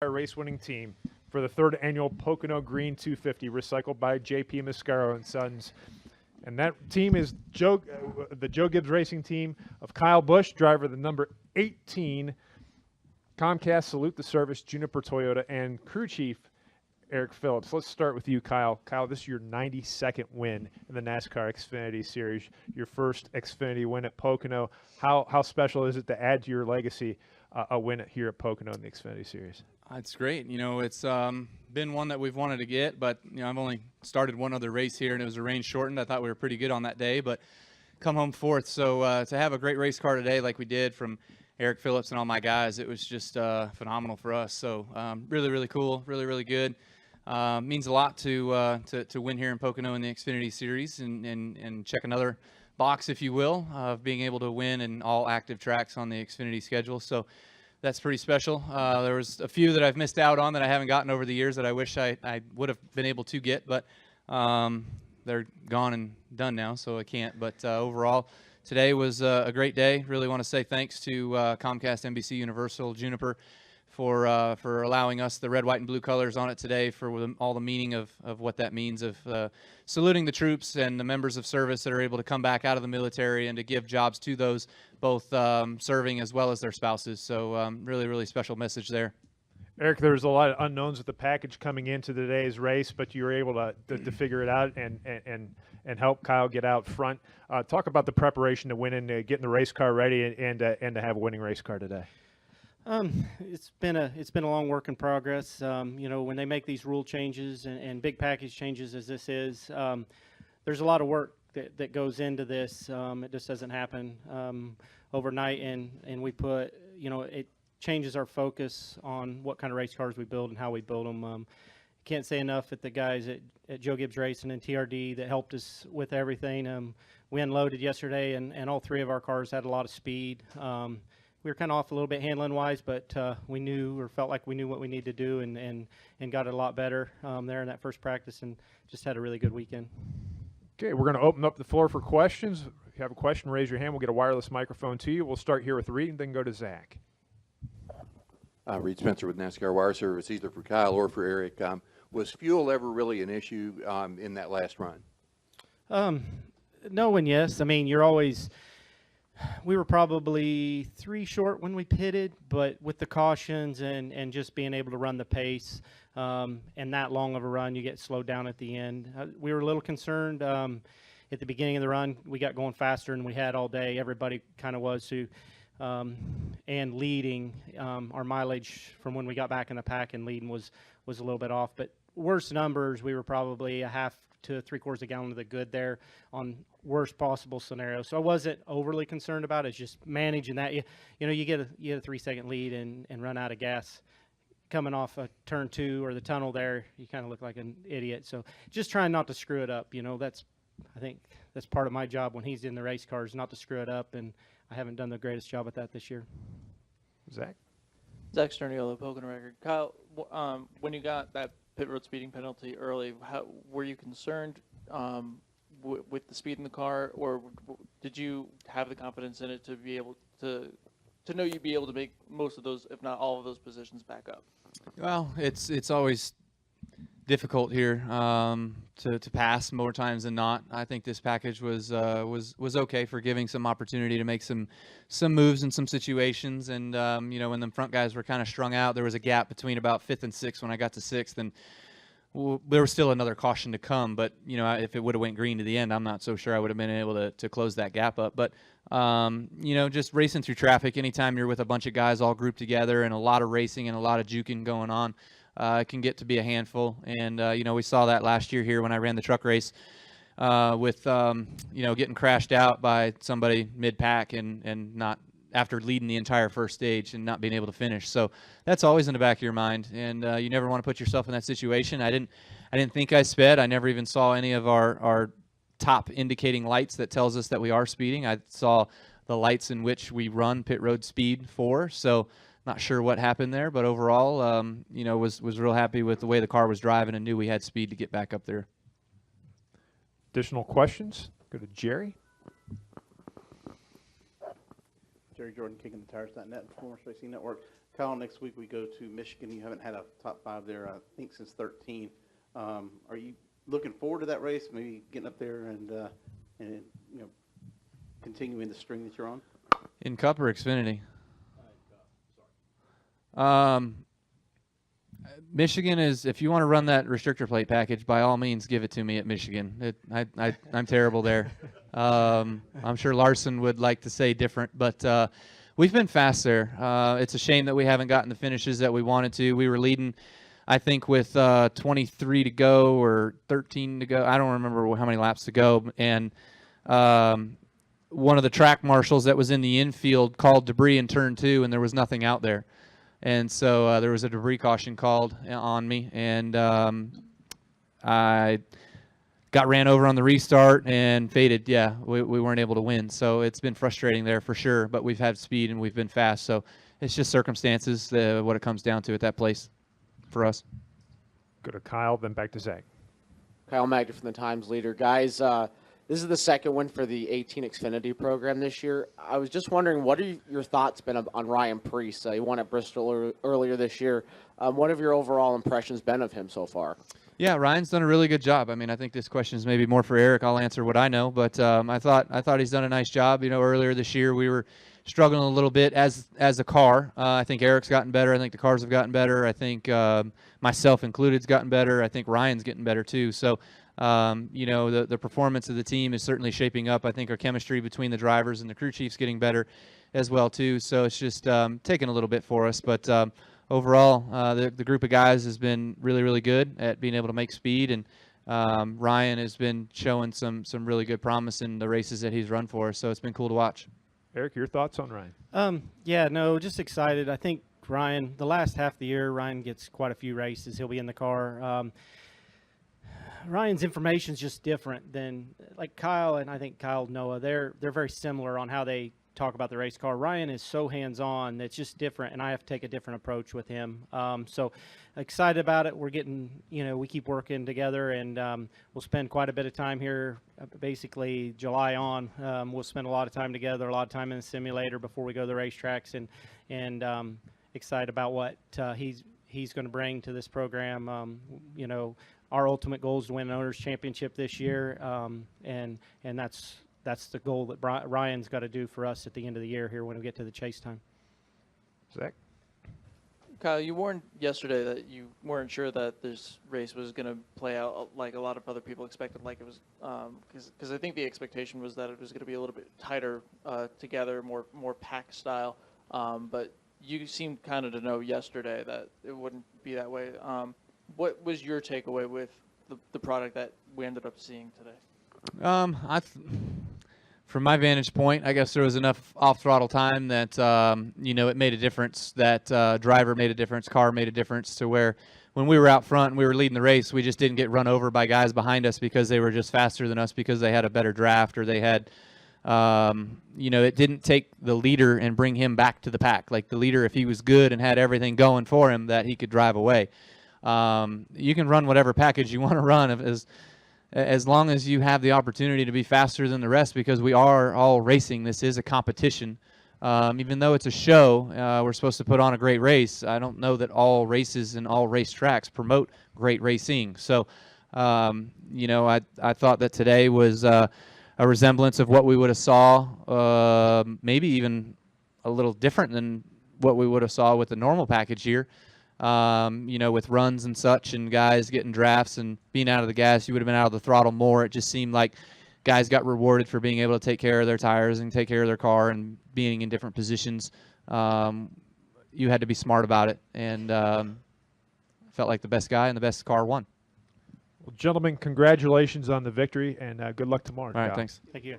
race winning team for the third annual Pocono Green 250, recycled by J.P. Mascaro and Sons. And that team is the Joe Gibbs Racing team of Kyle Busch, driver the number 18, Comcast Salute the Service, Juniper Toyota, and crew chief Eric Phillips. Let's start with you, Kyle. Kyle, this is your 92nd win in the NASCAR Xfinity Series, your first Xfinity win at Pocono. How special is it to add to your legacy a win here at Pocono in the Xfinity Series? It's great. It's been one that we've wanted to get, but I've only started one other race here, and it was a rain shortened. I thought we were pretty good on that day, but come home fourth. So to have a great race car today, like we did from Eric Phillips and all my guys, it was just phenomenal for us. So really, really cool, really, really good. Means a lot to win here in Pocono in the Xfinity Series and check another box, if you will, of being able to win in all active tracks on the Xfinity schedule. So that's pretty special. There was a few that I've missed out on that I haven't gotten over the years that I wish I would have been able to get, but they're gone and done now, so I can't. But overall, today was a great day. Really want to say thanks to Comcast, NBC Universal, Juniper for allowing us the red, white, and blue colors on it today, for all the meaning of what that means, of saluting the troops and the members of service that are able to come back out of the military and to give jobs to those, both serving as well as their spouses. So really, really special message there. Eric, there's a lot of unknowns with the package coming into today's race, but you were able to figure it out and help Kyle get out front. Talk about the preparation to win and getting the race car ready and to have a winning race car today. It's been a long work in progress. When they make these rule changes and big package changes as this is, there's a lot of work that goes into this. It just doesn't happen overnight, and we put, it changes our focus on what kind of race cars we build and how we build them. Can't say enough at the guys at Joe Gibbs Racing and TRD that helped us with everything. We unloaded yesterday, and all three of our cars had a lot of speed. We were kind of off a little bit handling-wise, but we knew or felt like we knew what we needed to do and got it a lot better there in that first practice and just had a really good weekend. Okay, we're going to open up the floor for questions. If you have a question, raise your hand. We'll get a wireless microphone to you. We'll start here with Reed and then go to Zach. Reed Spencer with NASCAR Wire Service, either for Kyle or for Eric. Was fuel ever really an issue in that last run? No and yes. I mean, we were probably 3 short when we pitted, but with the cautions and just being able to run the pace and that long of a run, you get slowed down at the end. We were a little concerned at the beginning of the run. We got going faster than we had all day. Everybody kind of was too. And leading, our mileage from when we got back in the pack and leading was a little bit off. But worst numbers, we were probably a half to 3/4 a gallon of the good there on worst possible scenario. So I wasn't overly concerned about it. It's just managing that. You get a 3-second lead and run out of gas coming off a turn 2 or the tunnel there. You kind of look like an idiot. So just trying not to screw it up. I think that's part of my job when he's in the race cars, not to screw it up. And I haven't done the greatest job at that this year. Zach Sterniolo, Pocono Record. Kyle, when you got that pit road speeding penalty early, were you concerned with the speed in the car, or did you have the confidence in it to be able to know you'd be able to make most of those, if not all of those positions back up? Well, it's always difficult here to pass more times than not. I think this package was okay for giving some opportunity to make some moves in some situations. And when the front guys were kind of strung out, there was a gap between about 5th and 6th when I got to 6th, and there was still another caution to come. But if it would have went green to the end, I'm not so sure I would have been able to close that gap up. But just racing through traffic, anytime you're with a bunch of guys all grouped together and a lot of racing and a lot of juking going on, it can get to be a handful. And, we saw that last year here when I ran the truck race with, getting crashed out by somebody mid-pack and not after leading the entire first stage and not being able to finish. So that's always in the back of your mind. And you never want to put yourself in that situation. I didn't think I sped. I never even saw any of our top indicating lights that tells us that we are speeding. I saw the lights in which we run pit road speed for. So not sure what happened there, but overall, was real happy with the way the car was driving and knew we had speed to get back up there. Additional questions? Go to Jerry. Jerry Barry Jordan, Kicking the Tires.net, Performance Racing Network. Kyle, next week we go to Michigan. You haven't had a top 5 there, I think, since 13. Are you looking forward to that race? Maybe getting up there and you know, continuing the string that you're on? In Cup or Xfinity? Michigan is, if you want to run that restrictor plate package, by all means, give it to me at Michigan. I'm terrible there. I'm sure Larson would like to say different, but we've been fast there. It's a shame that we haven't gotten the finishes that we wanted to. We were leading, I think, with 23 to go or 13 to go. I don't remember how many laps to go. And one of the track marshals that was in the infield called debris in turn 2, and there was nothing out there. And so there was a debris caution called on me, and I got ran over on the restart and faded. Yeah, we weren't able to win. So it's been frustrating there for sure, but we've had speed and we've been fast. So it's just circumstances, what it comes down to at that place for us. Go to Kyle, then back to Zach. Kyle Magda from the Times Leader. Guys, this is the second win for the 18 Xfinity program this year. I was just wondering, what are your thoughts been on Ryan Preece? He won at Bristol earlier this year. What have your overall impressions been of him so far? Yeah, Ryan's done a really good job. I mean, I think this question is maybe more for Eric. I'll answer what I know, but I thought he's done a nice job. You know, earlier this year we were struggling a little bit as a car. I think Eric's gotten better. I think the cars have gotten better. I think myself included has gotten better. I think Ryan's getting better too. So, you know, the performance of the team is certainly shaping up. I think our chemistry between the drivers and the crew chief's getting better as well too. So it's just taking a little bit for us, but overall, the group of guys has been really, really good at being able to make speed, and Ryan has been showing some really good promise in the races that he's run for us. So it's been cool to watch. Eric, your thoughts on Ryan? Yeah, no, just excited. I think Ryan, the last half of the year, Ryan gets quite a few races. He'll be in the car. Ryan's information is just different than like Kyle, and I think Kyle, Noah. They're very similar on how they talk about the race car. Ryan is so hands-on that's just different, and I have to take a different approach with him. So excited about it. We're getting, you know, we keep working together, and we'll spend quite a bit of time here, basically July on. We'll spend a lot of time together, a lot of time in the simulator before we go to the racetracks, and excited about what he's going to bring to this program. You know, our ultimate goal is to win an owners championship this year, and that's the goal that Ryan's got to do for us at the end of the year here when we get to the chase time. Zach? Kyle, you warned yesterday that you weren't sure that this race was going to play out like a lot of other people expected, like it was, because I think the expectation was that it was going to be a little bit tighter together, more pack style, but you seemed kind of to know yesterday that it wouldn't be that way. What was your takeaway with the product that we ended up seeing today? From my vantage point, I guess there was enough off-throttle time that, you know, it made a difference, that driver made a difference, car made a difference, to where when we were out front and we were leading the race, we just didn't get run over by guys behind us because they were just faster than us because they had a better draft, or they had, you know, it didn't take the leader and bring him back to the pack. Like the leader, if he was good and had everything going for him, that he could drive away. You can run whatever package you want to run as long as you have the opportunity to be faster than the rest, because we are all racing. This is a competition. Even though it's a show, we're supposed to put on a great race. I don't know that all races and all racetracks promote great racing. So, you know, I thought that today was a resemblance of what we would have saw, maybe even a little different than what we would have saw with the normal package here. You know, with runs and such, and guys getting drafts and being out of the gas, you would have been out of the throttle more. It just seemed like guys got rewarded for being able to take care of their tires and take care of their car and being in different positions. You had to be smart about it, and felt like the best guy and the best car won. Well, gentlemen, congratulations on the victory, and good luck tomorrow. All right, Kyle. thanks. Thank you.